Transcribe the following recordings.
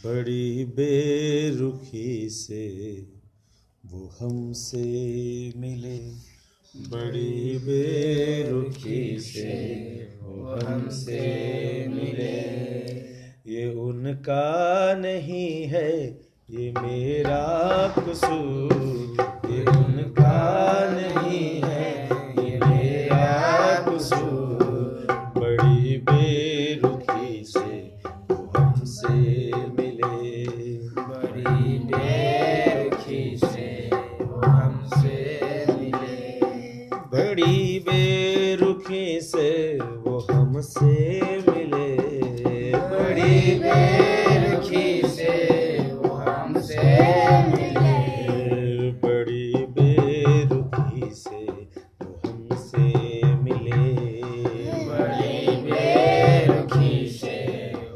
बड़ी बेरुखी से वो हमसे मिले, बड़ी बेरुखी से वो हमसे मिले। ये उनका नहीं है, ये मेरा कसूर, ये उनका नहीं है, ये मेरा कसूर। बड़ी बेरुखी से वो हमसे मिले, बड़ी बेरुखी से वो हमसे मिले, बड़ी बेरुखी से वो हमसे मिले, बड़ी बेरुखी से वो हमसे मिले, बड़ी बेरुखी से वो हमसे मिले, बड़ी बेरुखी से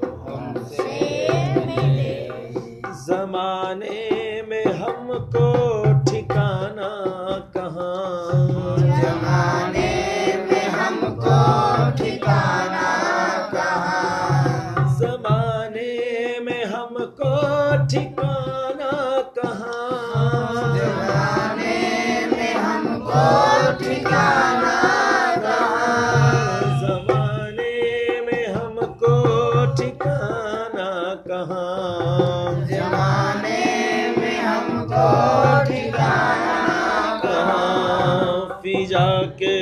वो हमसे मिले। ज़माने में हमको ठिकाना कहाँ, ज़माने में हमको ठिकाना कहाँ, ज़माने में हमको ठिकाना कहाँ, ज़माने में हमको ठिकाना कहाँ, ज़माने में हमको ठिकाना कहाँ, ज़माने में हमको ठिकाना कहाँ। फिजा के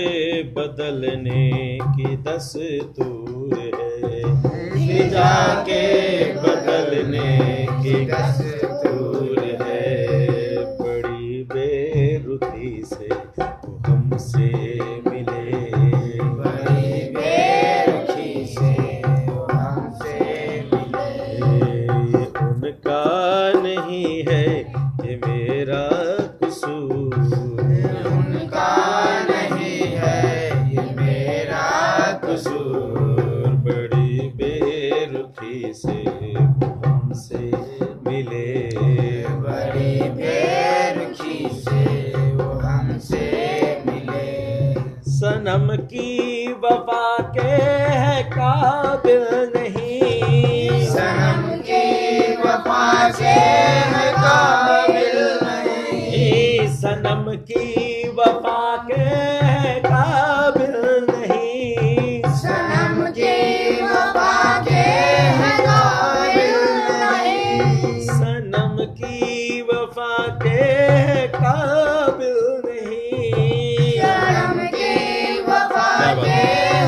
बदलने की दस्तूर है, फिजा के बदलने की दस्तूर है। बड़ी बेरुखी से वो हमसे मिले, बड़ी बेरुखी से वो हमसे मिले, ये उनका नहीं है, ये मेरा कसूर। उनका नहीं है, ये मेरा कसूर। बड़ी बेरुखी से वो हमसे मिले, बड़ी बेरुखी से वो हमसे मिले। सनम की वफा के है काबिल नहीं, सनम की वफा से है काबिल नहीं, सनम की वफा के है काबिल नहीं, सनम की वफा के है काबिल नहीं, सनम की वफा के है काबिल नहीं। सनम की वफा के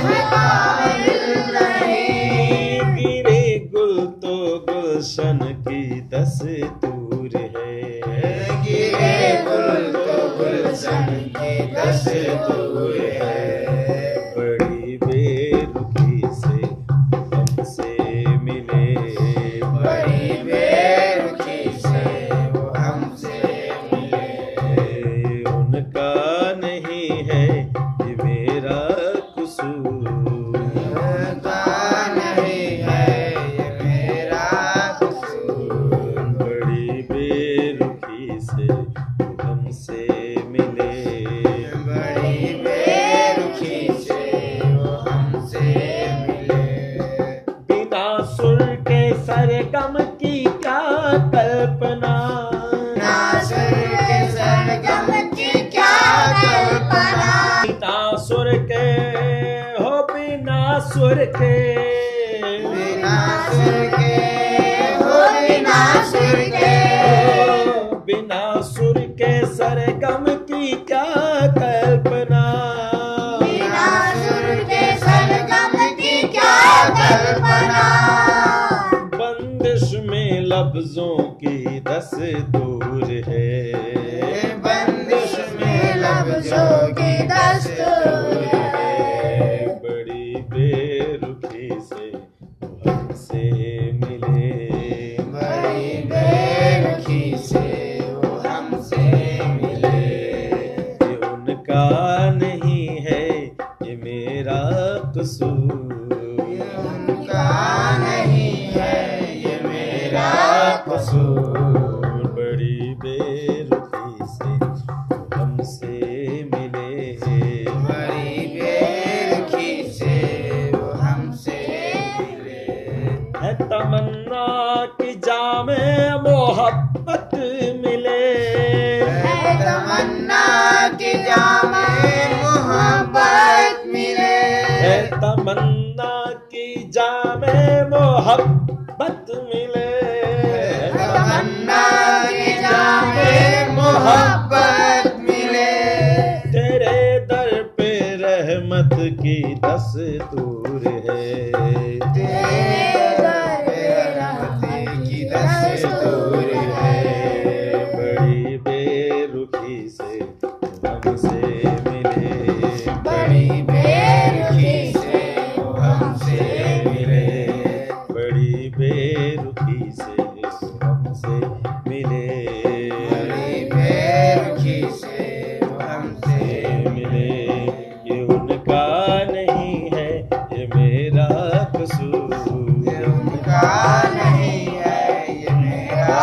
है काबिल नहीं। गिरे गुल तो गुलशन की दस्तूर है, गिरे गुल तो गुलशन की दस्तूर है, बड़ी बेरुखी से हमसे मिले, बड़ी बेरुखी से वो हमसे मिले, उनका नहीं है, ये मेरा कसूर। उनका नहीं है, ये मेरा कसूर। बड़ी बेरुखी से वो हमसे मिले, बड़ी बेरुखी से वो हमसे मिले, बिना सुर के सरगम की क्या कल्पना, नासिर के सरगम की क्या कल्पना, बिना सुर के हो, बिना सुर के, बिना सुर के हो, बिना सुर के, बिना सुर के सरगम की क्या कल्पना, बिना सुर के सरगम की क्या कल्पना, बंदिश में लफ्जों की दस्तूर है, बंदिश में लफ्जों की दस्तूर है, बड़ी बेरुखी से वो हमसे मिले, बड़ी बेरुखी से वो हमसे मिले, ये उनका नहीं है, ये मेरा कसूर। उनका नहीं है, ये मेरा कसूर। बड़ी बेरुखी से वो हमसे मिले, बड़ी बेरुखी से है तमन्ना की जामे मोहब्बत मिले, तमन्ना की जामे मोहब्बत मिले, तेरे दर पे रहमत की दस्तूर है, तेरे दर पे रहमत की दस्तूर है, बड़ी बेरुखी से हमसे मिले, बड़ी बेरुखी से वो हमसे मिले, बड़ी बेरुखी से हमसे मिले, बड़ी बेरुखी से वो हमसे मिले। ये उनका नहीं है, ये मेरा कसूर, ये उनका नहीं है, ये मेरा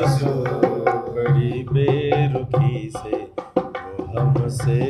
कसूर, बड़ी बेरुखी से वो हमसे